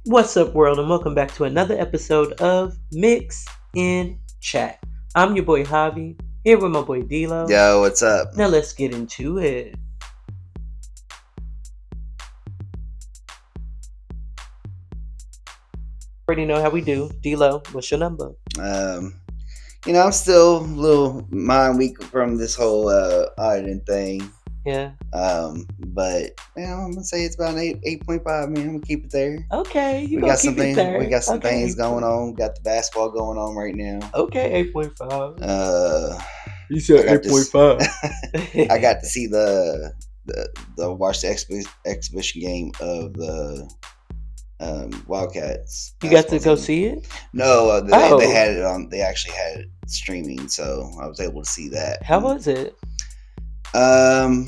What's up, world, and welcome back to another episode of Mix in Chat. I'm your boy Javi, here with my boy D-Lo. Yo, what's up? Now let's get into it. Already know how we do. D-Lo, what's your number? I'm still a little mind weak from this whole auditing thing. Yeah. But I'm gonna say it's about an 8.5, man. I'm gonna keep it there. Okay, We got some things going on. We got the basketball going on right now. Okay, 8.5. You said 8.5. I got to see the watch the exhibition game of the Wildcats. You got to go see it? No, they had it on. They actually had it streaming, so I was able to see that. How was it? Ooh.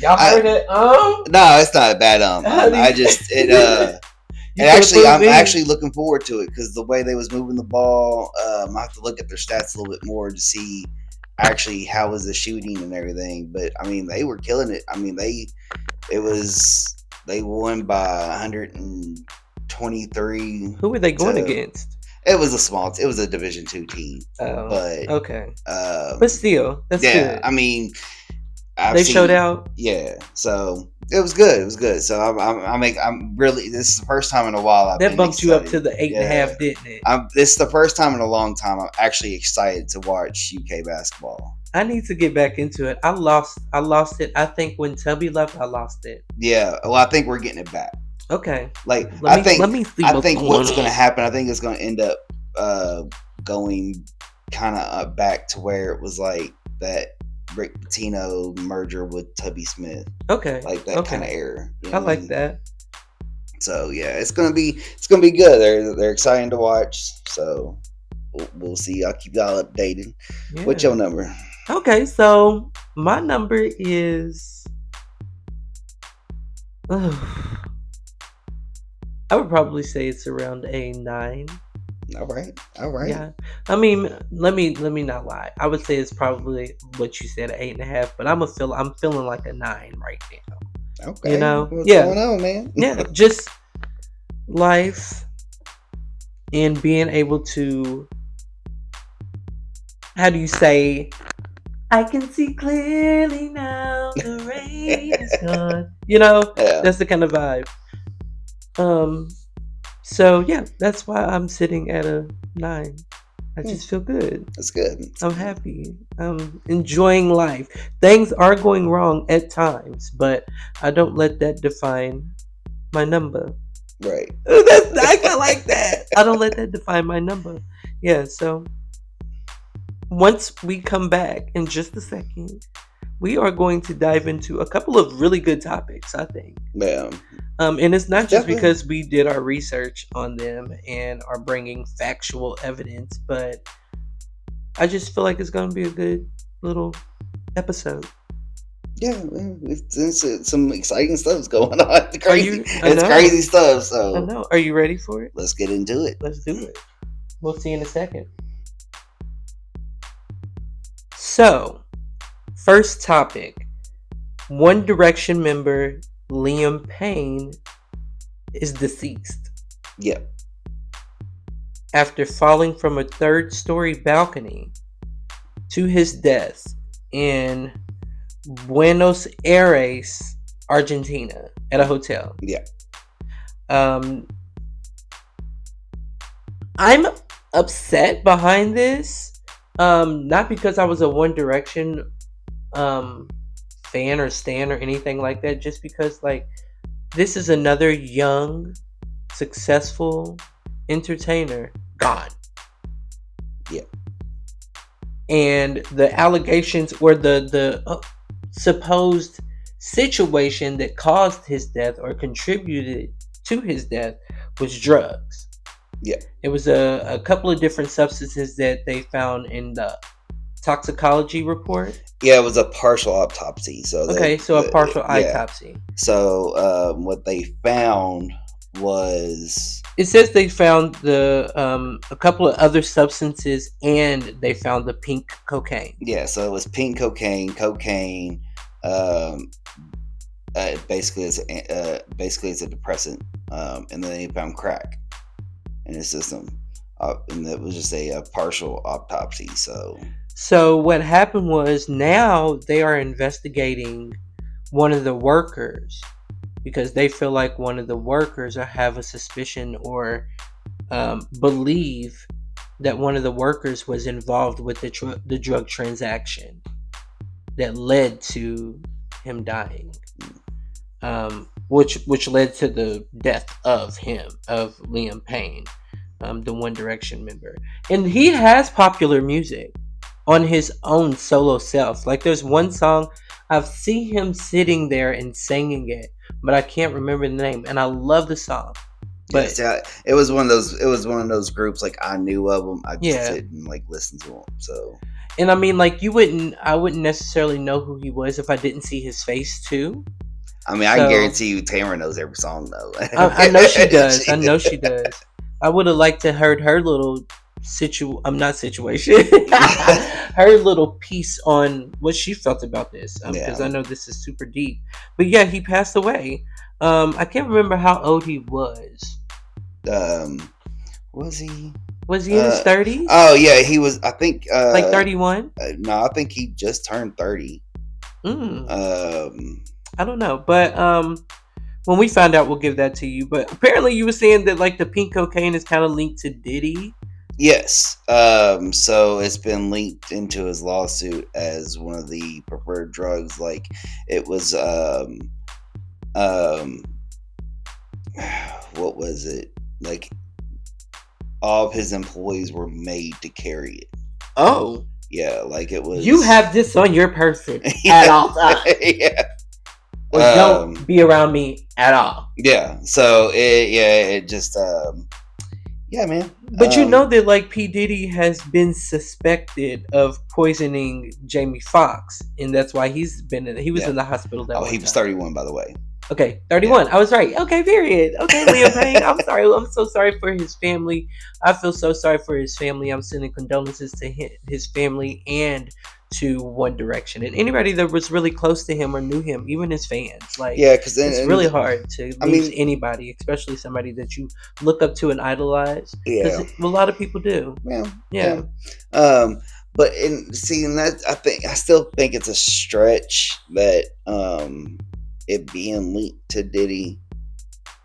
Y'all heard it? No, it's not a bad I'm actually looking forward to it because the way they was moving the ball, I have to look at their stats a little bit more to see actually how was the shooting and everything. But I mean, they were killing it. I mean, they won by 123. Who were they going against? It was it was a Division II team. Oh, but okay. But still, that's good. I mean, they showed out. Yeah, so it was good. It was good. So I'm really. This is the first time in a while that bumped you up to the 8.5, didn't it? This is the first time in a long time I'm actually excited to watch UK basketball. I need to get back into it. I lost it. I think when Tubby left, I lost it. Yeah, well, I think we're getting it back. Okay. Like I think what's going to happen. I think it's going to end up going kind of back to where it was like that Rick Pitino merger with Tubby Smith. Okay. Like that kind of era. I like that. So yeah, it's gonna be good. They're exciting to watch. So we'll see. I'll keep y'all updated. Yeah. What's your number? Okay, so my number is. I would probably say it's around a 9. All right. Yeah, I mean, let me not lie. I would say it's probably what you said, 8.5. But I'm feeling like a 9 right now. Okay. You know, what's going on, man? Yeah, just life and being able to. How do you say? I can see clearly now. The rain is gone. You know, That's the kind of vibe. So yeah, that's why I'm sitting at a 9. I just feel good. That's good. I'm happy. I'm enjoying life. Things are going wrong at times, but I don't let that define my number. Right. I like that. I don't let that define my number. Yeah, so once we come back in just a second, we are going to dive into a couple of really good topics, I think. Yeah. And it's not just because we did our research on them and are bringing factual evidence, but I just feel like it's going to be a good little episode. Yeah, it's some exciting stuff's going on. It's crazy stuff. So I know. Are you ready for it? Let's get into it. Let's do it. We'll see you in a second. So, first topic. One Direction member Liam Payne is deceased. Yeah. After falling from a 3rd-story balcony to his death in Buenos Aires, Argentina, at a hotel. Yeah. I'm upset behind this. Not because I was a One Direction fan or stan or anything like that, just because this is another young, successful entertainer gone. Yeah. And the allegations or the supposed situation that caused his death or contributed to his death was drugs. Yeah. It was a couple of different substances that they found in the toxicology report. Yeah, it was a partial autopsy. So a partial autopsy. So what they found was, it says they found a couple of other substances and they found the pink cocaine. Yeah, so it was pink cocaine, basically it's a depressant, and then they found crack in his system, and that was just a partial autopsy. So what happened was now they are investigating one of the workers because they feel like one of the workers or have a suspicion or believe that one of the workers was involved with the drug transaction that led to him dying, which led to the death of Liam Payne, the One Direction member. And he has popular music on his own solo self. Like there's one song I've seen him sitting there and singing it, but I can't remember the name. And I love the song. But yeah, it was one of those. It was one of those groups like I knew of them. I just yeah, didn't like listen to them. So, and I mean, like I wouldn't necessarily know who he was if I didn't see his face too. I mean, I can guarantee you, Tamara knows every song though. I know she does. I know she does. I would have liked to heard her little not situation, her little piece on what she felt about this, because I know this is super deep. But yeah, he passed away. I can't remember how old he was. Was he? Was he in his 30s? Oh yeah, he was. I think like 31. No, I think he just turned 30. I don't know, but when we find out, we'll give that to you. But apparently, you were saying that like the pink cocaine is kind of linked to Diddy. Yes. So it's been linked into his lawsuit as one of the preferred drugs. Like it was what was it? Like all of his employees were made to carry it. Oh. Yeah, like it was. You have this on your person at all times. Yeah. Or don't be around me at all. Yeah. So it just yeah, man. But you know that like P. Diddy has been suspected of poisoning Jamie Foxx, and that's why he was in the hospital that he was 31, by the way. Okay, 31. Yeah. I was right. Okay, period. Okay, Liam Payne. I'm sorry. I'm so sorry for his family. I feel so sorry for his family. I'm sending condolences to his family and to One Direction and anybody that was really close to him or knew him, even his fans. Like, yeah, because it's really hard to lose anybody, especially somebody that you look up to and idolize. Yeah, a lot of people do. Yeah. But seeing that, I still think it's a stretch that it being linked to Diddy.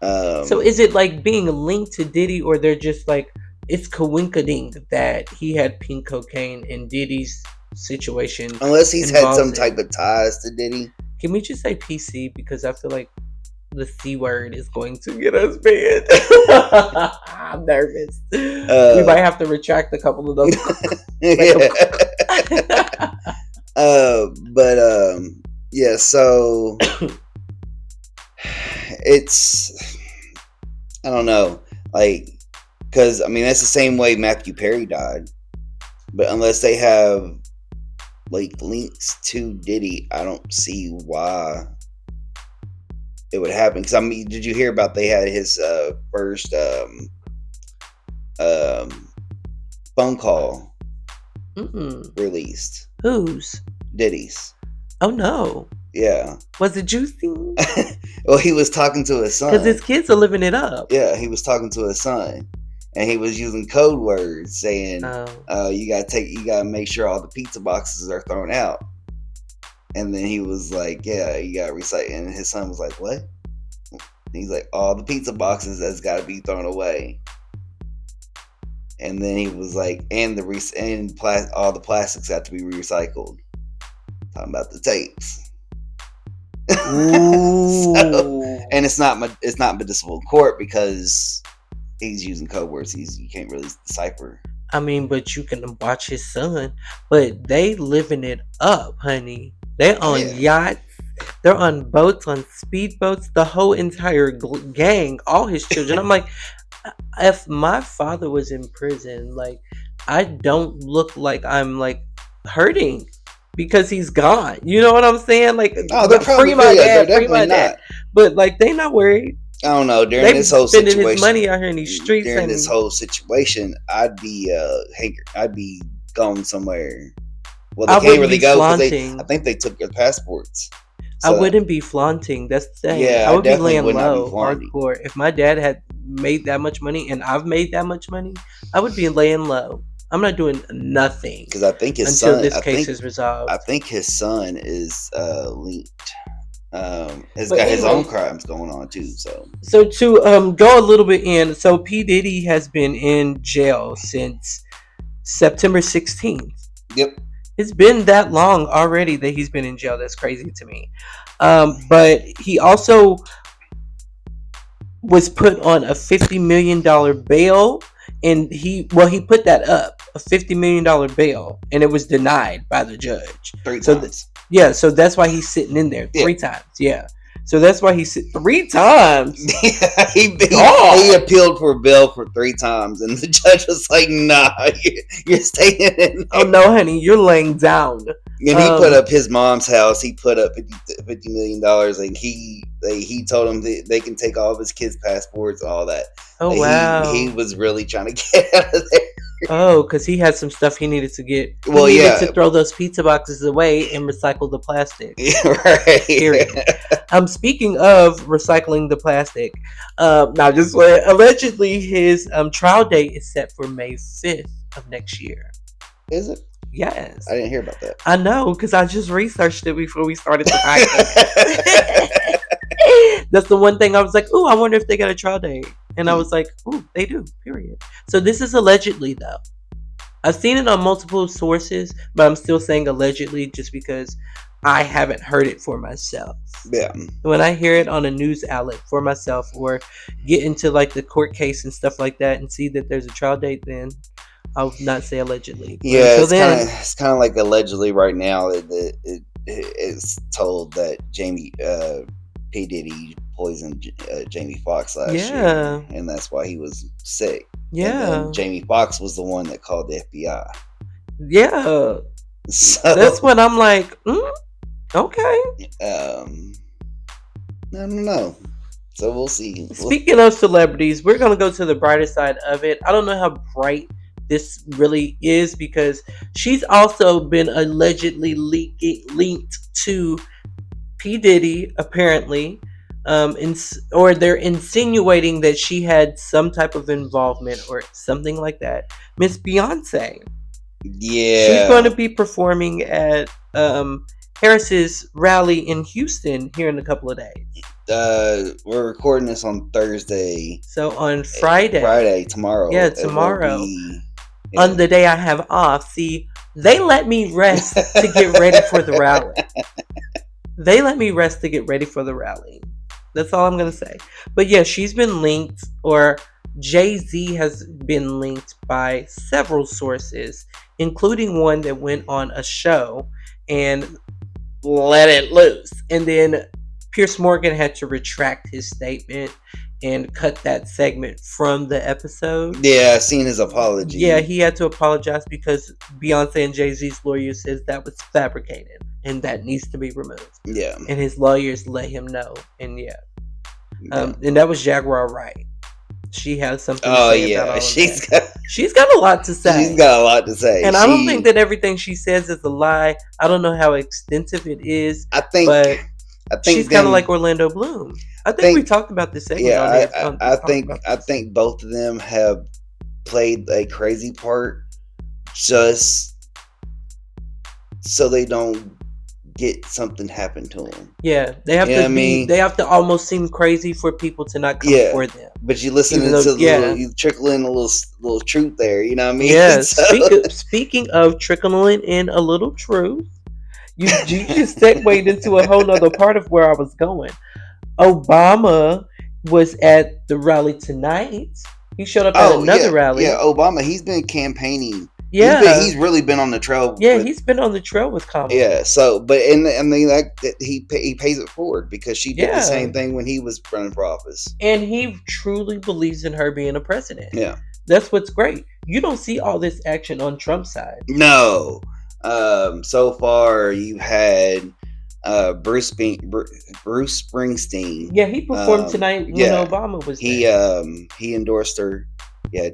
So is it like being linked to Diddy, or they're just like it's coinciding that he had pink cocaine and Diddy's situation? Unless he's had some type of ties to Diddy. Can we just say PC, because I feel like the C word is going to get us banned. I'm nervous. We might have to retract a couple of those. Yeah, so it's, I don't know, like, because I mean that's the same way Matthew Perry died, but unless they have like links to Diddy, I don't see why it would happen. Because I mean, did you hear about they had his first phone call released? Whose? Diddy's. Oh no. Yeah. Was it juicy? Well, he was talking to his son. Because his kids are living it up. Yeah, he was talking to his son. And he was using code words saying, you gotta make sure all the pizza boxes are thrown out. And then he was like, yeah, you gotta recycle. And his son was like, what? And he's like, all the pizza boxes that's gotta be thrown away. And then he was like, and all the plastics have to be recycled. Talking about the tapes. And it's not medicinal in court because he's using code words. You can't really decipher. I mean, but you can watch his son. But they living it up, honey. They're on yachts. They're on boats, on speedboats. The whole entire gang, all his children. I'm like, if my father was in prison, like, I don't look like I'm like hurting because he's gone. You know what I'm saying? Like, they're probably free my dad, free my dad. But like, they not worried. I don't know. During this whole situation, spending his money out here in these streets. During this whole situation, I'd be gone somewhere. Well, they can't really go because I think they took their passports. I So wouldn't be flaunting. That's the thing. yeah, I I would be definitely laying would not be low, flaunting hardcore. If my dad had made that much money and I've made that much money, I would be laying low. I'm not doing nothing because I think his until son. this case is I resolved. think his son is linked. Has But got his own anyway, crimes going on too. So so to go a little bit in, so P Diddy has been in jail since September 16th. yep, It's been that long already that he's been in jail. That's crazy to me. But he also was put on a $50 million bail, and he put that up, a $50 million bail, and it was denied by the judge. three So times. yeah, so that's why he's sitting in there Yeah. 3 times. Yeah, so that's why he's 3 times. He appealed for bail for 3 times, and the judge was like, "Nah, you're staying in there." Oh no, honey, you're laying down. And he put up his mom's house. He put up $50 million, and he told him that they can take all of his kids' passports, all that. Oh Like, wow. he was really trying to get out of there. Oh, because he had some stuff he needed to get. He Well, needed yeah. to throw those pizza boxes away and recycle the plastic. Right. Period. Speaking of recycling the plastic, now just allegedly his trial date is set for May 5th of next year. Is it? Yes. I didn't hear about that. I know, because I just researched it before we started the podcast. That's the one thing I was like, ooh, I wonder if they got a trial date. And I was like, ooh, they do, period. So this is allegedly, though. I've seen it on multiple sources, but I'm still saying allegedly just because I haven't heard it for myself. Yeah. When I hear it on a news outlet for myself, or get into like the court case and stuff like that and see that there's a trial date, then I'll not say allegedly. But yeah, it's kind of like allegedly right now. It's told that P Diddy poisoned Jamie Foxx last year, and that's why he was sick. Yeah, and Jamie Foxx was the one that called the FBI. Yeah, so that's when I'm like, okay. I don't know. So we'll see. Speaking of celebrities, we're gonna go to the brighter side of it. I don't know how bright this really is because she's also been allegedly linked to P Diddy, apparently, or they're insinuating that she had some type of involvement or something like that. Miss Beyonce, she's going to be performing at Harris's rally in Houston here in a couple of days. We're recording this on Thursday, so on Friday tomorrow. Yeah, tomorrow. On the day I have off. See, they let me rest to get ready for the rally. They let me rest to get ready for the rally. That's all I'm going to say. But yeah, she's been linked, or Jay-Z has been linked by several sources, including one that went on a show and let it loose. And then Piers Morgan had to retract his statement and cut that segment from the episode. Yeah, I seen his apology. Yeah, he had to apologize because Beyonce and Jay-Z's lawyer says that was fabricated and that needs to be removed. Yeah. And his lawyers let him know. And and that was Jaguar Wright. She has something to say about all of that. She's got a lot to say. She's got a lot to say. And I don't think that everything she says is a lie. I don't know how extensive it is. I think she's kind of like Orlando Bloom. I think we talked about this segment. Yeah, I think both of them have played a crazy part just so they don't get something happen to them. Yeah, they have they have to almost seem crazy for people to not come for them. But you listen you trickle in a little truth there. You know what I mean? Yeah. Speaking of trickling in a little truth, you just segued into a whole nother part of where I was going. Obama was at the rally tonight. He showed up at another rally. Yeah, Obama. He's been campaigning. Yeah, he's really been on the trail. Yeah, he's been on the trail with Kamala. Yeah, so but I mean that he pays it forward because she did the same thing when he was running for office, and he truly believes in her being a president. Yeah, that's what's great. You don't see all this action on Trump's side. No, so far you had Bruce Springsteen. Yeah, he performed tonight when Obama was there. He endorsed her. Yeah.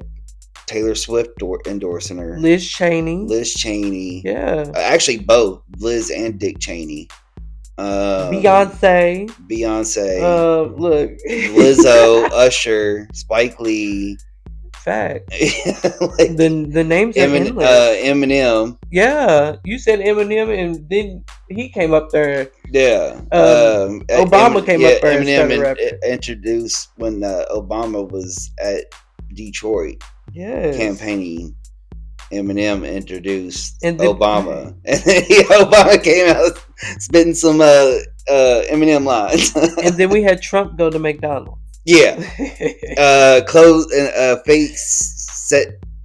Taylor Swift endorsing her. Liz Cheney. Yeah. Actually, both Liz and Dick Cheney. Beyonce. Beyonce. Look. Lizzo, Usher, Spike Lee. Fact. Like the names are endless. Eminem. Yeah, you said Eminem, and then he came up there. Yeah. Obama came up there and started Eminem rapping. introduced when Obama was at Detroit campaigning. Eminem introduced Obama, and then Obama came out spitting some Eminem lines. And then we had Trump go to McDonald's. Yeah, close fake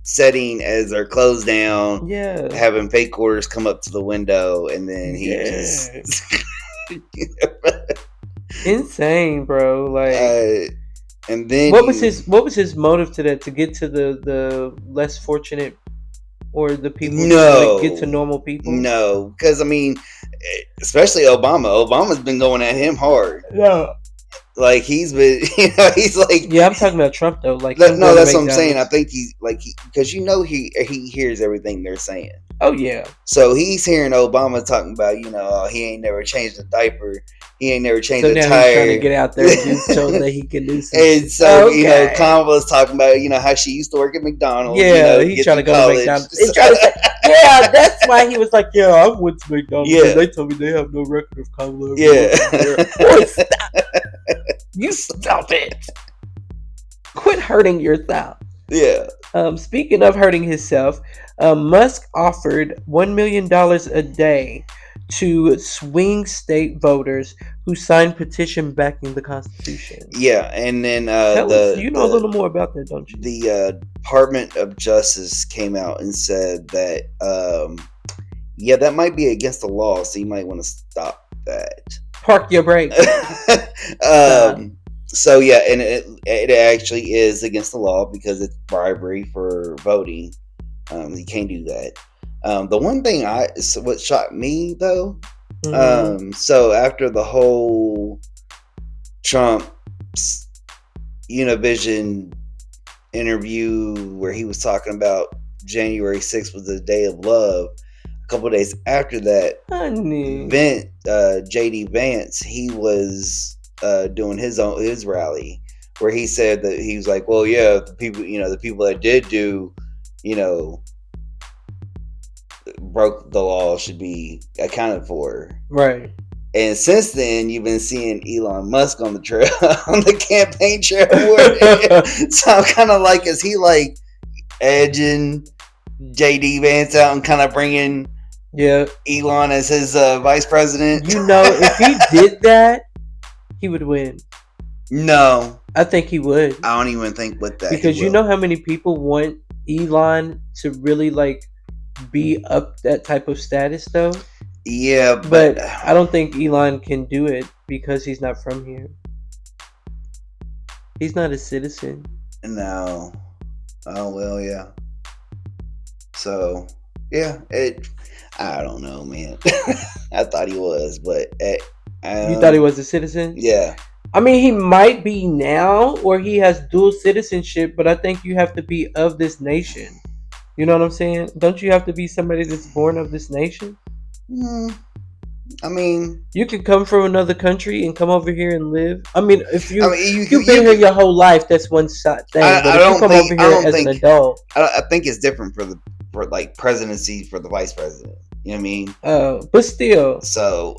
setting as they're closed down. Yeah, having fake orders come up to the window, and then he just insane, bro. Like, and then what was his motive to that? To get to the less fortunate or the people to get to normal people? No, because I mean, especially Obama's been going at him hard. Yeah. Like he's been, he's like. Yeah, I'm talking about Trump though. Like, no, that's what I'm saying. I think he's like because he hears everything they're saying. Oh yeah. So he's hearing Obama talking about he ain't never changed a diaper, he ain't never changed a tire. Now he's trying to get out there and show that he can do something. And so Kamala's talking about how she used to work at McDonald's. Yeah, he's trying to go to McDonald's. He's trying to say, yeah, that's why he was like, yeah, I went to McDonald's. Yeah, and they told me they have no record of Kamala. Yeah. Boy, stop. You stop it. Quit hurting yourself. Yeah. Speaking of hurting himself, Musk offered $1 million a day to swing state voters who signed petition backing the Constitution. Yeah, and then you know a little more about that, don't you? The Department of Justice came out and said that that might be against the law, so you might want to stop that. Park your brakes. So yeah, and it actually is against the law because it's bribery for voting. You can't do that. The one thing what shocked me though, so after the whole Trump Univision interview where he was talking about January 6th was the day of love, a couple of days after that, JD Vance, he was doing his rally where he said that he was like, well, yeah, the people that did do, broke the law should be accounted for. Right. And since then, you've been seeing Elon Musk on the trail, on the campaign trail. So I'm kind of like, is he like edging JD Vance out and kind of bringing Elon as his vice president? If he did that, he would win. No. I think he would. I don't even think with that. Because you know how many people want Elon to really be up that type of status though? Yeah, but I don't think Elon can do it because he's not from here. He's not a citizen. No. Oh well, yeah. So yeah, I don't know, man. I thought he was, but you thought he was a citizen? Yeah. I mean, he might be now, or he has dual citizenship, but I think you have to be of this nation. You know what I'm saying? Don't you have to be somebody that's born of this nation? I mean, you could come from another country and come over here and live. I mean, if you've been here your whole life, that's one thing. But if you come over here as an adult, I think it's different for presidency for the vice president. You know what I mean? But still. So,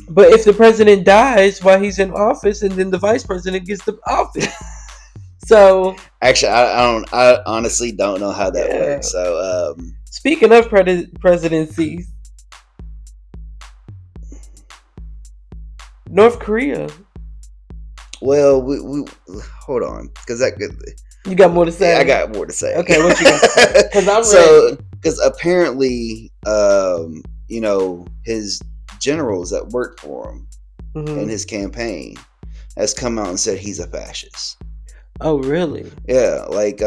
but if the president dies while he's in office, and then the vice president gets the office. So actually, I honestly don't know how that works. So, speaking of presidencies, North Korea. Well, we hold on, because that could. You got more to say? Yeah, I got more to say. Okay, what you got to say? Because I'm ready. Because apparently, his generals that worked for him in his campaign has come out and said he's a fascist. Oh, really? Yeah, like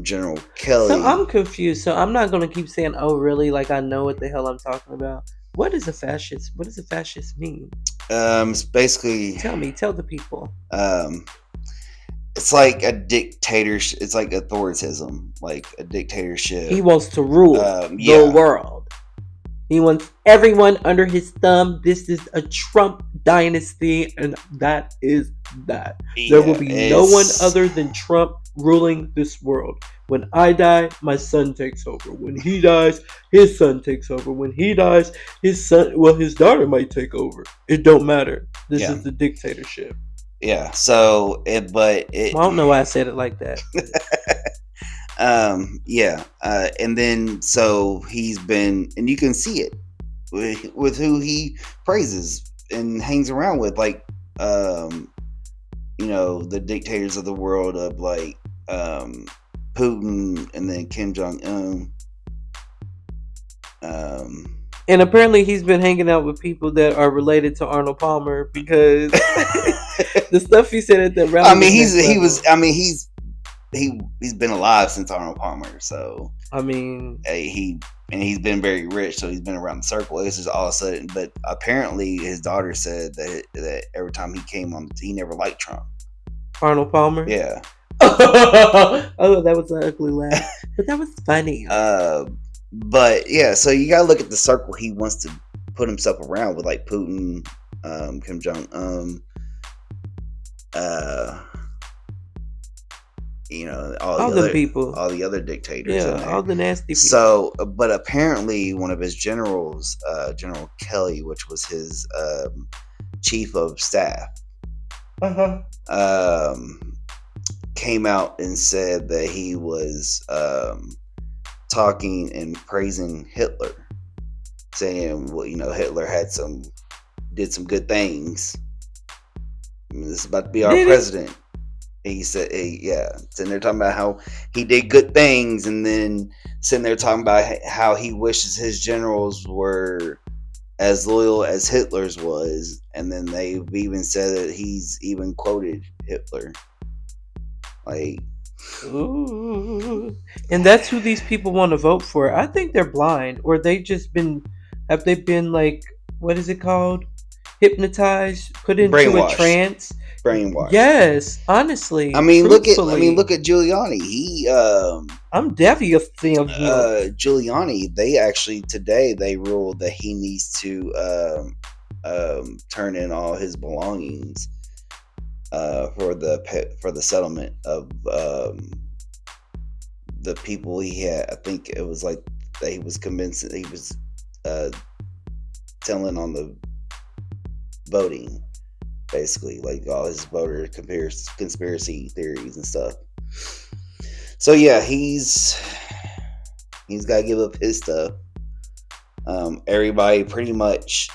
General Kelly. So I'm confused. So I'm not going to keep saying, "Oh, really?" Like I know what the hell I'm talking about. What is a fascist? What does a fascist mean? It's basically. Tell the people. It's like a dictatorship. It's like authoritism, like a dictatorship. He wants to rule the world. He wants everyone under his thumb. This is a Trump dynasty, and that is that. There will Yeah, be no one it's other than Trump ruling this world. When I die, my son takes over. When he dies, his son takes over. When he dies, his daughter might take over. It don't matter. This yeah, is the dictatorship. yeah. So it, but it, Well, I don't know why I said it like that. yeah. And then so he's been, and you can see it with who he praises and hangs around with, like, the dictators of the world of like Putin and then Kim Jong Un. And apparently, he's been hanging out with people that are related to Arnold Palmer because the stuff he said at that rally. I mean, was next he level. was. I mean, he's been alive since Arnold Palmer. So I mean, he's been very rich, so he's been around the circle. It's just all of a sudden. But apparently, his daughter said that every time he came on, he never liked Trump. Arnold Palmer. Yeah. Oh, that was an ugly laugh, but that was funny. But yeah, so you gotta look at the circle he wants to put himself around with, like Putin, Kim Jong Un, all the people, all the other dictators. Yeah, all the nasty people. So, but apparently, one of his generals, General Kelly, which was his chief of staff, came out and said that he was talking and praising Hitler, saying, well, Hitler did some good things. I mean, this is about to be our president. He said, yeah, sitting there talking about how he did good things, and then sitting there talking about how he wishes his generals were as loyal as Hitler's was, and then they've even said that he's even quoted Hitler. Like, ooh. And that's who these people want to vote for. I think they're blind, or have they been like, what is it called? Hypnotized, put into a trance. Brainwashed. Yes, honestly. I mean, look at Giuliani. I'm definitely Giuliani. They actually today they ruled that he needs to turn in all his belongings for the settlement of the people he had. I think it was like that he was convinced he was telling on the voting, basically, like all his voter conspiracy theories and stuff. So yeah, he's got to give up his stuff. Everybody pretty much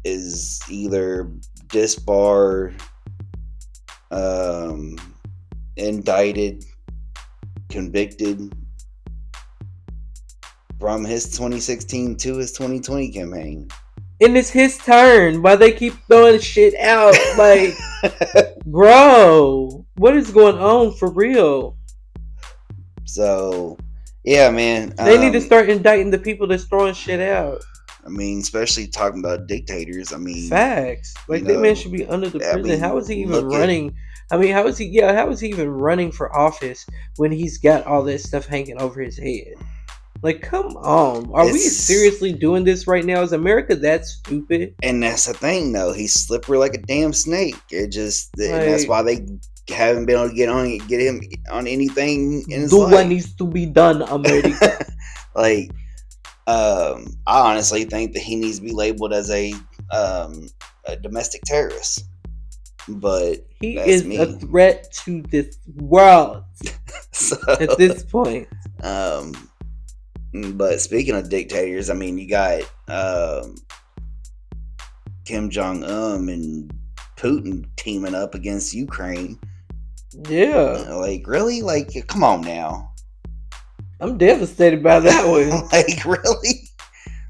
is either disbarred, indicted, convicted from his 2016 to his 2020 campaign. And it's his turn. Why they keep throwing shit out? Like, bro, what is going on for real? So, yeah, man. They need to start indicting the people that's throwing shit out. I mean, especially talking about dictators. I mean, facts. Like, that man should be under the prison. I mean, how is he even running? How is he even running for office when he's got all this stuff hanging over his head? Like, come on. Are we seriously doing this right now? Is America that stupid? And that's the thing, though. He's slippery like a damn snake. And that's why they haven't been able to get him on anything in his life. Do what needs to be done, America. Like, I honestly think that he needs to be labeled as a domestic terrorist. But he is a threat to this world at this point. But speaking of dictators, I mean, you got Kim Jong Un and Putin teaming up against Ukraine. Yeah. Like, really? Like, come on now. I'm devastated by that one. Like, really?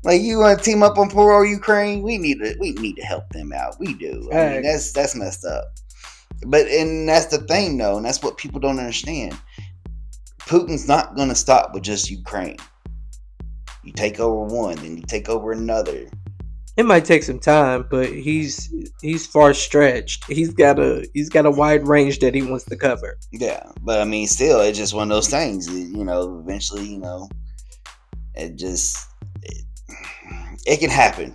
Like, you want to team up on poor Ukraine? We need to help them out. We do. I mean, that's messed up. And that's the thing, though, and that's what people don't understand. Putin's not going to stop with just Ukraine. You take over one, then you take over another. It might take some time, but he's far stretched. He's got a wide range that he wants to cover. Yeah, but I mean, still, it's just one of those things. Eventually, it just It can happen.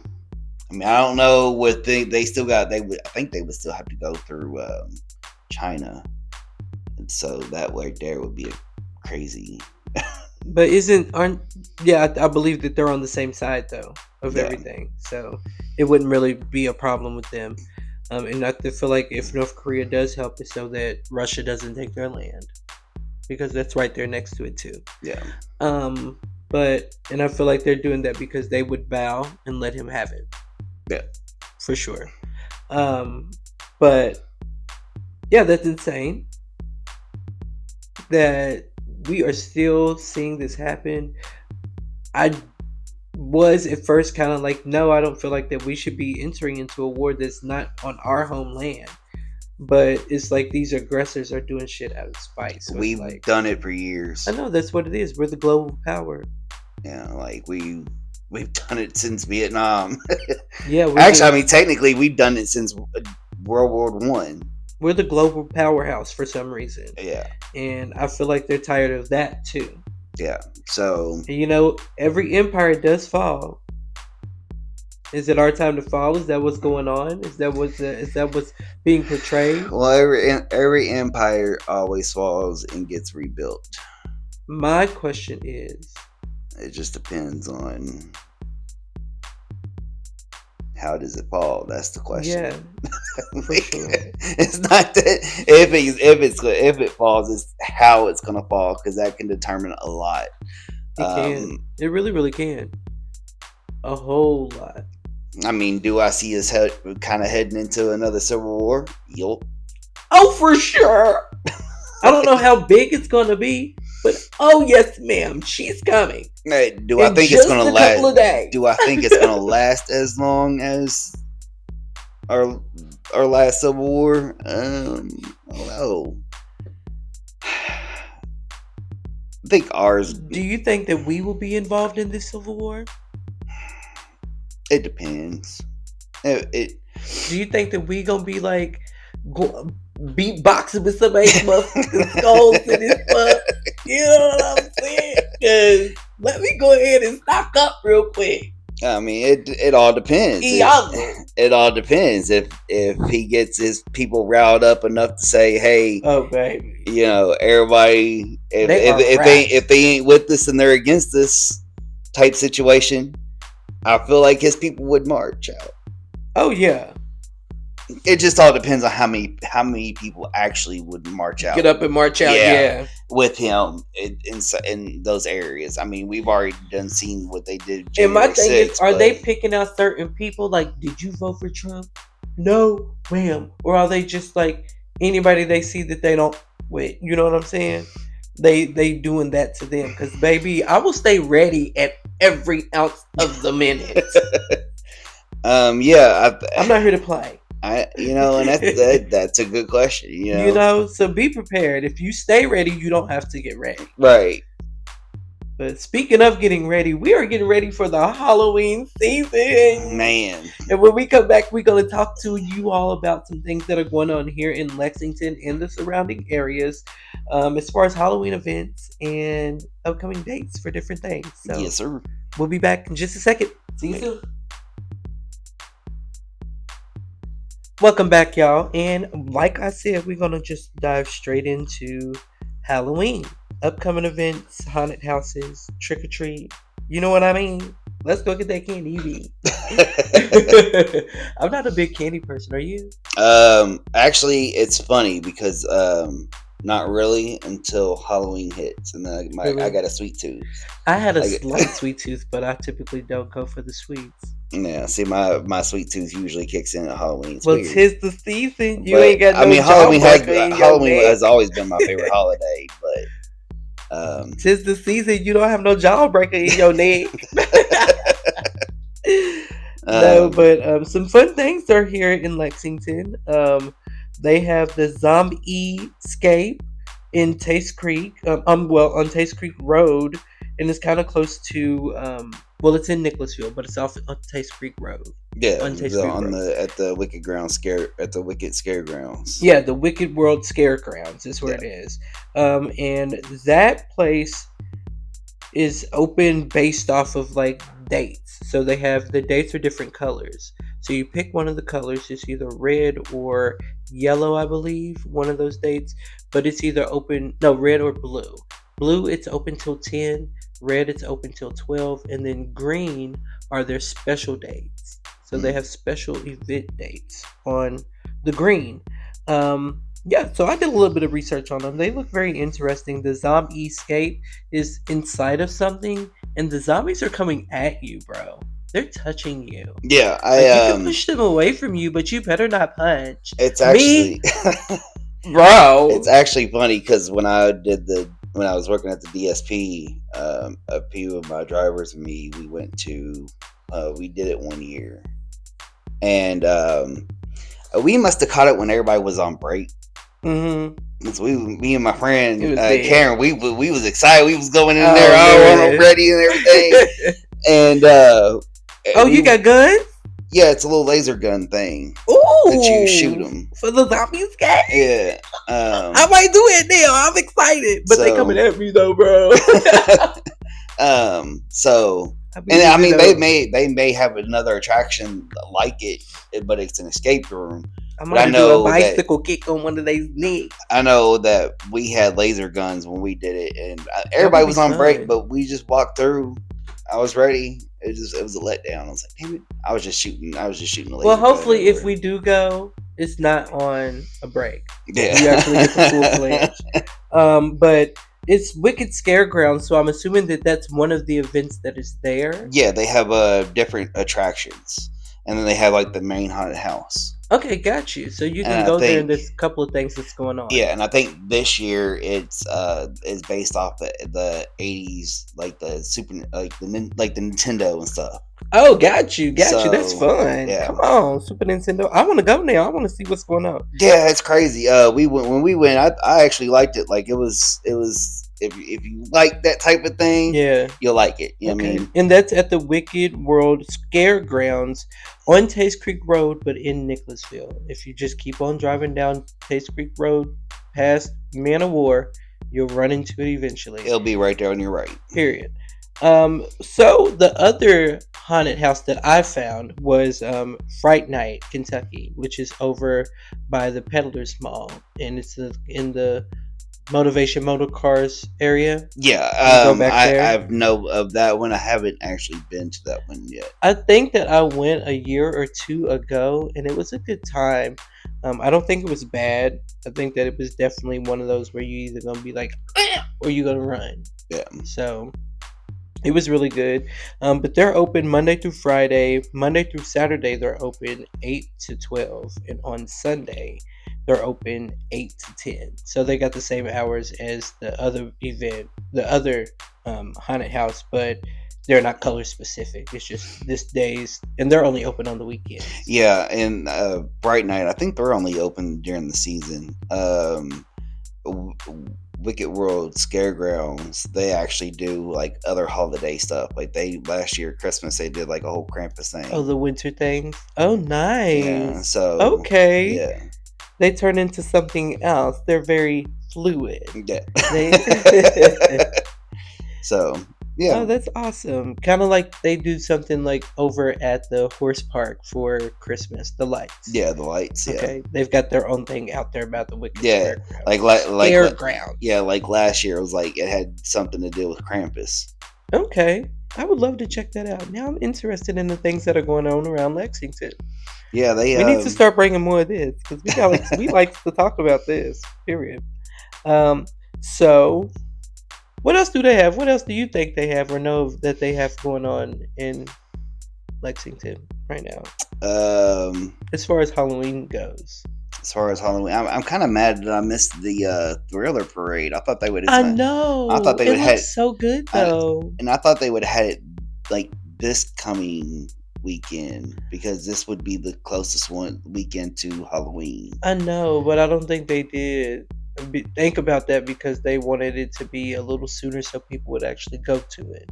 I mean, I don't know what they still got. I think they would still have to go through China, and so that right there would be a crazy. But aren't yeah, I believe that they're on the same side though of Yeah. everything, so it wouldn't really be a problem with them. And I feel like if North Korea does help, it's so that Russia doesn't take their land because that's right there next to it too. Yeah. Um, but and I feel like they're doing that because they would bow and let him have it. Yeah. For sure. But yeah, that's insane that we are still seeing this happen. I was at first kind of like, no, I don't feel like that we should be entering into a war that's not on our homeland. But it's like these aggressors are doing shit out of spite. So we've like, done it for years. I know that's what it is. We're the global power. Yeah, like we've done it since Vietnam. Yeah, actually, I mean, technically, we've done it since World War One. We're the global powerhouse for some reason. Yeah, and I feel like they're tired of that too. Yeah, so and every empire does fall. Is it our time to fall? Is that what's going on? Is that what's being portrayed? Well, every empire always falls and gets rebuilt. My question is, it just depends on how does it fall. That's the question. Yeah, for sure. It's not that if it falls, it's how it's gonna fall because that can determine a lot. It can. It really, really can. A whole lot. I mean, do I see us kind of heading into another civil war? Yup. Oh, for sure. I don't know how big it's going to be, but oh yes, ma'am, she's coming. Do I think it's going to last? Couple of days. Do I think it's going to last as long as our last civil war? No. I think ours. Do you think that we will be involved in this civil war? It depends. Do you think that we gonna be like beatboxing with somebody's motherfucking skulls in his butt? You know what I'm saying? Cause let me go ahead and stock up real quick. I mean, it all depends. It all depends if he gets his people riled up enough to say, "Hey, oh baby, everybody, if they ain't with us and they're against us," type situation. I feel like his people would march out. Oh yeah. It just all depends on how many people actually would march out. Get up and march out, yeah. With him in those areas. I mean, we've already seen what they did. And my thing is, are they picking out certain people? Like, did you vote for Trump? No, ma'am. Or are they just like anybody they see that they don't with? You know what I'm saying? They doing that to them because baby, I will stay ready at every ounce of the minute. Yeah, I'm not here to play. And that's a good question. So be prepared. If you stay ready, you don't have to get ready. Right. But speaking of getting ready, we are getting ready for the Halloween season. Man. And when we come back, we're going to talk to you all about some things that are going on here in Lexington and the surrounding areas as far as Halloween events and upcoming dates for different things. So yes, sir. We'll be back in just a second. See you soon. Welcome back, y'all. And like I said, we're going to just dive straight into Halloween. Upcoming events, haunted houses, trick or treat. You know what I mean? Let's go get that candy you eat. I'm not a big candy person. Are you? Actually, it's funny because not really until Halloween hits, and then I got a sweet tooth. I had a slight sweet tooth, but I typically don't go for the sweets. Yeah, see, my sweet tooth usually kicks in at Halloween. Well, tis the season. You ain't got no Halloween has always been my favorite holiday, but tis the season. You don't have no jawbreaker in your neck. No, but some fun things are here in Lexington. They have the Zombie Escape in Taste Creek. On Taste Creek Road, and it's kind of close to. It's in Nicholasville, but it's off on Taste Creek Road. Yeah, at the Wicked Scare Grounds. Yeah, the Wicked World Scare Grounds is where it is. And that place is open based off of like dates. So they have the dates are different colors. So you pick one of the colors. It's either red or yellow, I believe, one of those dates. But it's either open, no, red or blue. Blue, it's open till 10. Red, it's open till 12. And then green are their special dates. So they have special event dates on the green. Yeah, so I did a little bit of research on them. They look very interesting. The zombie escape is inside of something, and the zombies are coming at you, bro. They're touching you. Yeah, Like you can push them away from you, but you better not punch. It's actually, bro. It's actually funny because when I was working at the DSP, a few of my drivers and me, we did it one year, and we must have caught it when everybody was on break. Mm-hmm. So me and my friend Karen, we was excited. We was going in there all ready and everything. And you got guns? Yeah, it's a little laser gun thing. Ooh, that you shoot them for the zombies. Guy? Yeah, I might do it now. I'm excited, but they coming at me though, bro. I mean, they may have another attraction like it, but it's an escape room. I'm gonna do a bicycle kick on one of these necks. I know that we had laser guns when we did it, and everybody was on break, but we just walked through. I was ready. It was a letdown. I was like, damn it! I was just shooting the laser. Well, hopefully, if we do go, it's not on a break. Yeah, you actually get the full fledged. But it's Wicked Scareground, so I'm assuming that that's one of the events that is there. Yeah, they have different attractions, and then they have like the main haunted house. Okay, got you. So you can go there, and there's a couple of things that's going on. Yeah, and I think this year it's based off the 80s, like the the Nintendo and stuff. Oh, got you. That's fun. Yeah. Come on, Super Nintendo. I want to go now. I want to see what's going on. Yeah, it's crazy. When we went, I actually liked it. Like it was. If you like that type of thing, yeah, you'll like it. You know what I mean? And that's at the Wicked World Scaregrounds on Taste Creek Road, but in Nicholasville. If you just keep on driving down Taste Creek Road past Man of War, you'll run into it eventually. It'll be right there on your right. Period. So the other haunted house that I found was Fright Night, Kentucky, which is over by the Peddlers Mall, and it's in the Motivation Motor Cars area. Yeah, I've know of that one. I haven't actually been to that one yet. I think that I went a year or two ago, and it was a good time. I don't think it was bad. I think that it was definitely one of those where you either gonna be like, or you gonna run. Yeah. So it was really good. But they're open Monday through Friday. Monday through Saturday, they're open 8 to 12, and on Sunday, they're open 8 to 10. So they got the same hours as the other event, the other haunted house, but they're not color specific. It's just this days, and they're only open on the weekends. Yeah, and Bright Night, I think they're only open during the season. Wicked World Scaregrounds, they actually do like other holiday stuff. Like last year Christmas, they did like a whole Krampus thing. Oh, the winter things. Oh, nice. Yeah. So okay. Yeah. They turn into something else. They're very fluid. Yeah. So, yeah. Oh, that's awesome. Kind of like they do something like over at the horse park for Christmas, the lights. Yeah, the lights. Okay. Yeah. They've got their own thing out there about the Wicked Scareground. Like Scareground. Yeah, like last year it was like it had something to do with Krampus. Okay. I would love to check that out. Now I'm interested in the things that are going on around Lexington. Yeah, we need to start bringing more of this because we like to talk about this. Period. So, what else do they have? What else do you think they have or know that they have going on in Lexington right now? As far as Halloween goes. As far as Halloween, I'm kind of mad that I missed the Thriller Parade. I thought they would. I know. I thought they would have so good though. And I thought they would have had it like this coming weekend because this would be the closest weekend to Halloween. I know, but I don't think they did. Think about that because they wanted it to be a little sooner so people would actually go to it.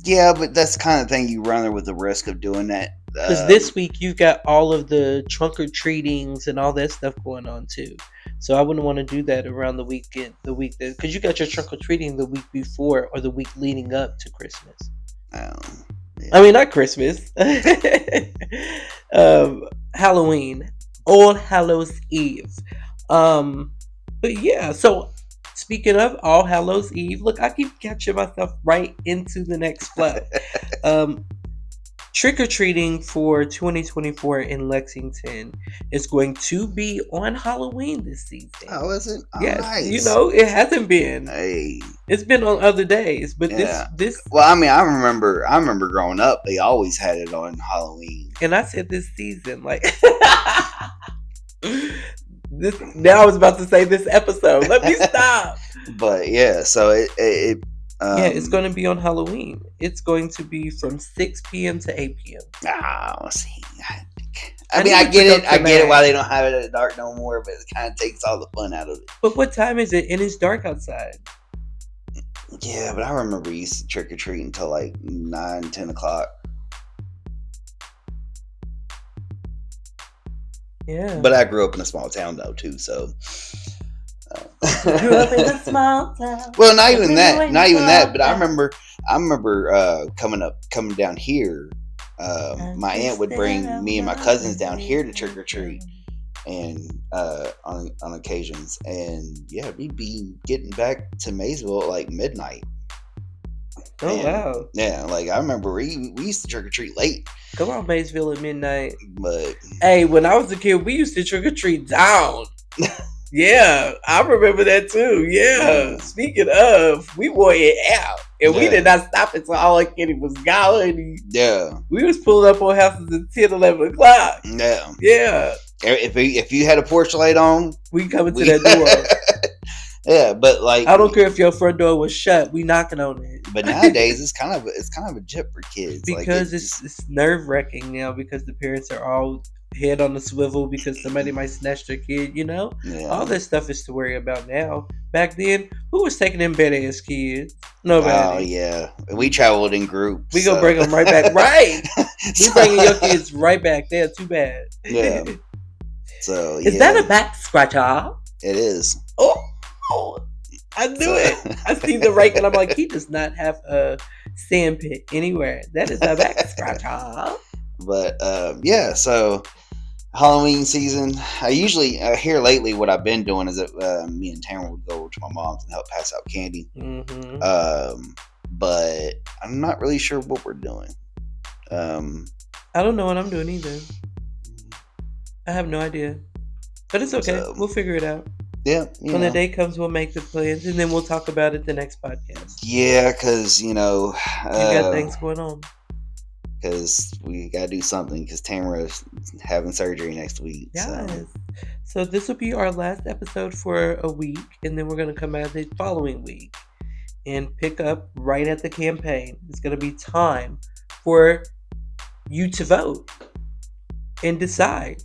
Yeah, but that's the kind of thing you run with the risk of doing that. Because this week you've got all of the trunk or treatings and all that stuff going on too. So I wouldn't want to do that around the weekend, the week that, because you got your trick or treating the week before or the week leading up to Christmas. Yeah. I mean, not Christmas. Halloween, All Hallows Eve. But yeah, so speaking of All Hallows Eve, look, I keep catching myself right into the next flow. Um, Trick or treating for 2024 in Lexington is going to be on Halloween this season. Oh, is it? Oh, yes, nice. you know it hasn't been. Hey, it's been on other days, but this. Well, I mean, I remember growing up, they always had it on Halloween. And I said this season, like this. Now I was about to say this episode. Let me stop. But yeah, so it yeah, it's going to be on Halloween. It's going to be from 6 p.m. to 8 p.m. Oh, see, I mean, I get it. I get it why they don't have it at dark no more, but it kind of takes all the fun out of it. But what time is it? And it's dark outside. Yeah, but I remember we used to trick or treat until like 9, 10 o'clock. Yeah. But I grew up in a small town though too, so. Grew up in a small town. Well, not even that. But I remember coming down here. My aunt would bring me and my cousins down here to trick or treat, and on occasions, and yeah, we'd be getting back to Maysville at like midnight. Oh, wow. Yeah, like I remember we used to trick or treat late. Come on, Maysville at midnight. But hey, when I was a kid, we used to trick or treat down. Yeah, I remember that too. Yeah. Speaking of, we wore it out. And we did not stop until all our kitty was gone. Yeah. We was pulling up on houses at 10, 11 o'clock. Yeah. Yeah. If you had a porch light on, we coming to that door. Yeah, but like I don't care if your front door was shut, we knocking on it. But nowadays it's kind of a jip for kids. Because like it's nerve wracking now because the parents are all head on the swivel because somebody might snatch their kid, you know? Yeah. All that stuff is to worry about now. Back then, who was taking them bad ass kids? Nobody. Oh, yeah. We traveled in groups. We gonna bring them right back. Right. We bringing your kids right back. They're too bad. Yeah. So, Is that a back scratcher? It is. Oh, I knew it. I seen the rake and I'm like, he does not have a sand pit anywhere. That is a back scratcher. But, yeah, so Halloween season. I usually here lately. What I've been doing is that me and Tamara would go over to my mom's and help pass out candy. Mm-hmm. But I'm not really sure what we're doing. I don't know what I'm doing either. I have no idea, but it's okay. We'll figure it out. Yeah. When the day comes, we'll make the plans, and then we'll talk about it the next podcast. Yeah, because you got things going on. Because we got to do something because Tamara's having surgery next week. Yes. So this will be our last episode for a week, and then we're going to come out the following week and pick up right at the campaign. It's going to be time for you to vote and decide.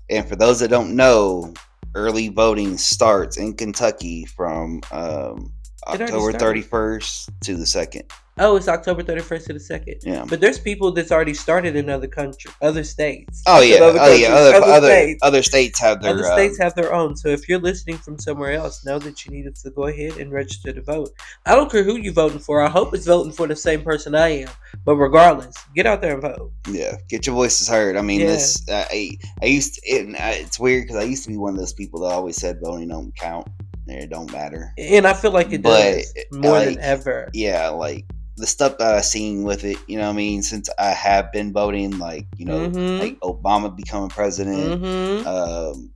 And for those that don't know, early voting starts in Kentucky from October 31st to the 2nd. Oh, it's October 31st to the 2nd. Yeah. But there's people that's already started in other states. Oh, yeah. Other states have their... Other states have their own. So if you're listening from somewhere else, know that you need to go ahead and register to vote. I don't care who you're voting for. I hope it's voting for the same person I am. But regardless, get out there and vote. Yeah. Get your voices heard. I mean, this... I used to... it's weird because I used to be one of those people that always said voting don't count. It don't matter. And I feel like it does more than ever. Yeah, like... the stuff that I've seen with it, you know what I mean, since I have been voting, like, you know, like Obama becoming president,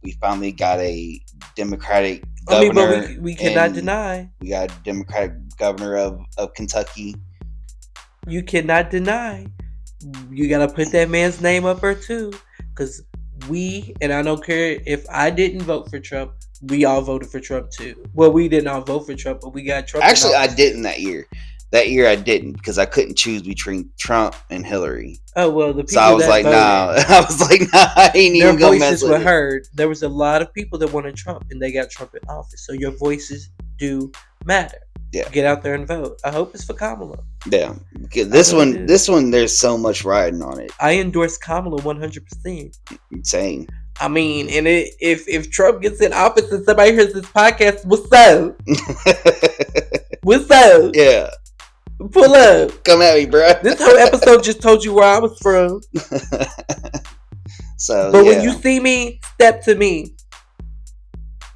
we finally got a Democratic governor. I mean, but we cannot deny. We got a Democratic governor of Kentucky. You cannot deny. You got to put that man's name up there, too. Because and I don't care if I didn't vote for Trump, we all voted for Trump, too. Well, we didn't all vote for Trump, but we got Trump. Actually, I didn't that year. That year I didn't because I couldn't choose between Trump and Hillary. Oh, well, the people so I was like, voted, nah. I was like, nah, I ain't even gonna mess with it. Their voices were heard. There was a lot of people that wanted Trump and they got Trump in office. So your voices do matter. Yeah. Get out there and vote. I hope it's for Kamala. Yeah. This one, there's so much riding on it. I endorse Kamala 100%. Insane. I mean, and if Trump gets in office and somebody hears this podcast, what's up? What's up? Yeah. Pull up. Come at me, bro. This whole episode just told you where I was from. So, but when you see me, step to me.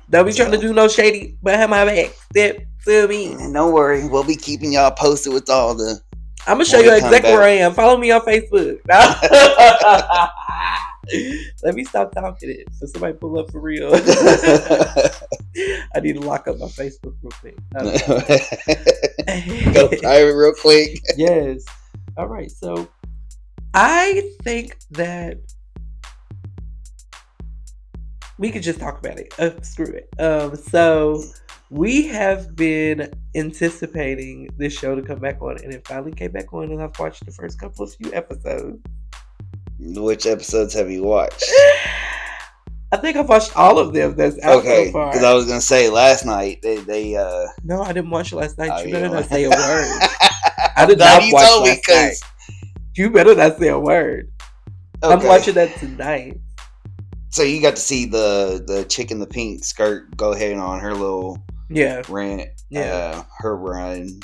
Don't be trying to do no shady behind my back. Step to me. And don't worry, we'll be keeping y'all posted with all the. I'm gonna show you exactly where I am. Follow me on Facebook. Let me stop talking it so somebody pull up for real. I need to lock up my Facebook real quick. Go private real quick. Yes. All right. So I think that we could just talk about it. Screw it. So we have been anticipating this show to come back on, and it finally came back on, and I've watched the first few episodes. Which episodes have you watched? I think I've watched all of them that's out so far. Because I was gonna say last night they No, I didn't watch it last night. You better not say a word. I did not watch last night. You better not say a word. Okay. I'm watching that tonight. So you got to see the chick in the pink skirt go ahead on her little rant. Yeah. Her run.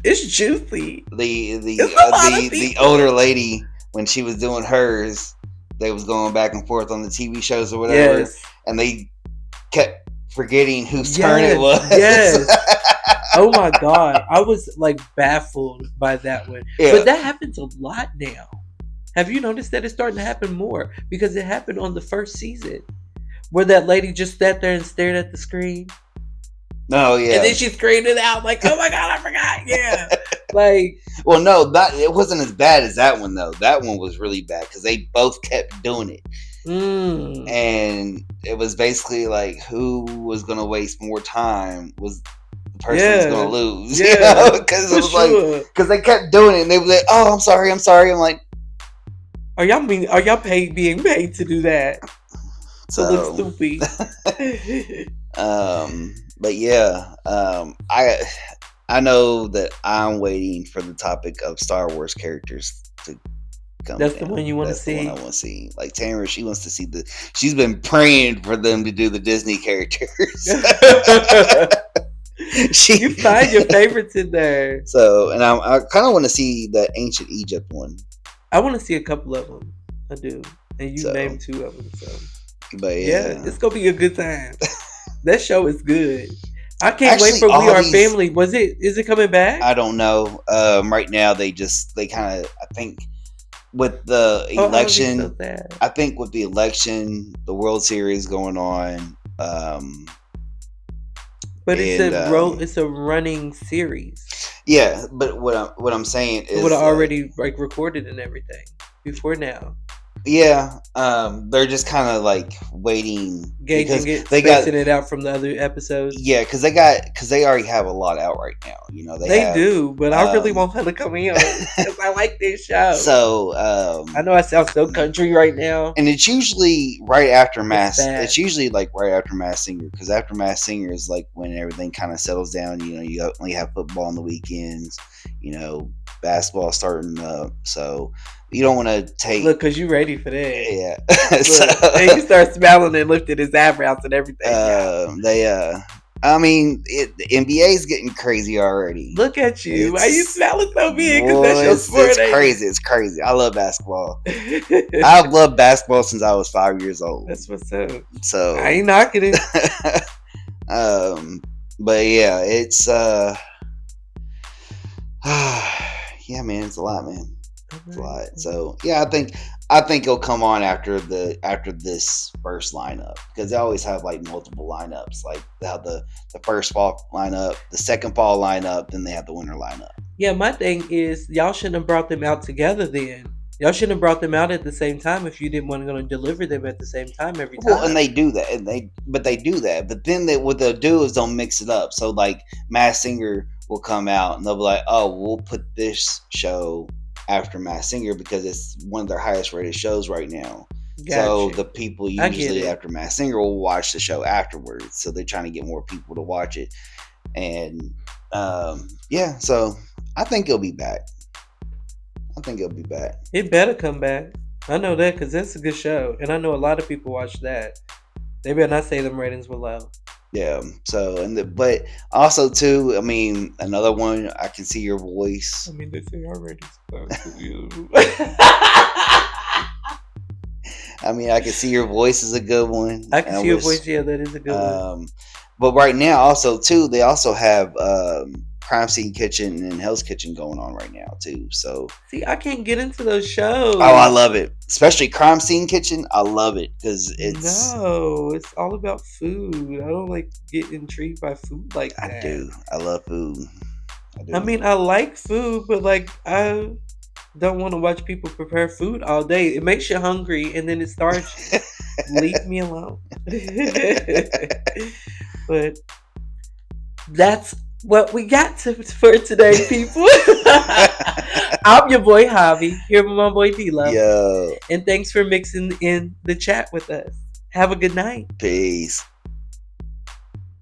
It's juicy. The older lady, when she was doing hers, they was going back and forth on the TV shows or whatever, and they kept forgetting whose turn it was. Yes. Oh my God, I was like baffled by that one. Yeah. But that happens a lot now. Have you noticed that it's starting to happen more? Because it happened on the first season, where that lady just sat there and stared at the screen. Oh yeah. And then she screamed it out like, "Oh my God, I forgot!" Yeah. Like, well, no, it wasn't as bad as that one though. That one was really bad because they both kept doing it, and it was basically like who was gonna waste more time was the person who's gonna lose. Yeah, because it was like because they kept doing it and they were like, "Oh, I'm sorry." I'm like, are y'all being paid to do that? To look stupid. But yeah, I know that I'm waiting for the topic of Star Wars characters to come. That's the one you want to see. The one I want to see. Like Tamara, she wants to see she's been praying for them to do the Disney characters. You find your favorites in there. So, and I kind of want to see the Ancient Egypt one. I want to see a couple of them. I do, and you named two of them. So, but yeah, it's gonna be a good time. That show is good. I can't wait for We Are Family. Is it coming back? I don't know. Right now they kind of, I think with the election, I think with the election, the World Series going on. But it's a running series. Yeah, but what I'm saying is, it would have already like recorded and everything before now. Yeah, they're just kind of like waiting, gauging it, spacing it out from the other episodes. Yeah, because they already have a lot out right now. You know, they do, but I really want her to come in because I like this show. So I know I sound so country right now, and it's usually right after Mass. It's usually like right after Mass Singer, because after Mass Singer is like when everything kind of settles down. You know, you only have football on the weekends. You know, basketball starting up, so. You don't want to take... Look, because you ready for that. Yeah. Look, and you start smiling and lifting his eyebrows and everything. I mean, the NBA's getting crazy already. Look at you. Why are you smiling so big? Because that's your sport. It's crazy. It's crazy. I love basketball. I've loved basketball since I was 5 years old. That's what's up. So I ain't knocking it. But yeah, it's... yeah, man, it's a lot, man. It's a lot. So yeah, I think it'll come on after this first lineup, because they always have like multiple lineups. Like they have the first fall lineup, the second fall lineup, then they have the winter lineup. Yeah, my thing is y'all shouldn't have brought them out together then. Y'all shouldn't have brought them out at the same time if you didn't want to deliver them at the same time every time. Well, and they do that, but then what they'll do is they'll mix it up. So like Masked Singer will come out and they'll be like, oh, we'll put this show after Masked Singer because it's one of their highest rated shows right now. Gotcha. So the people usually after Masked Singer will watch the show afterwards. So they're trying to get more people to watch it. And yeah, so I think it'll be back. It better come back. I know that because that's a good show, and I know a lot of people watch that. They better not say them ratings were low. Yeah. So but also too, I mean, another one, I Can See Your Voice. I mean, they say our ratings low too. I mean, I Can See Your Voice is a good one. I Can See Your Voice. Yeah, that is a good one. But right now, also too, they also have Crime Scene Kitchen and Hell's Kitchen going on right now too. So see, I can't get into those shows. Oh, I love it, especially Crime Scene Kitchen. I love it because it's all about food. I don't like get intrigued by food like that. I do. I love food. I mean, I like food, but like I don't want to watch people prepare food all day. It makes you hungry, and then it starts. Leave me alone. But that's what we got for today, people. I'm your boy Javi, here with my boy D-Lo. Yo. And thanks for mixing in the chat with us. Have a good night. Peace.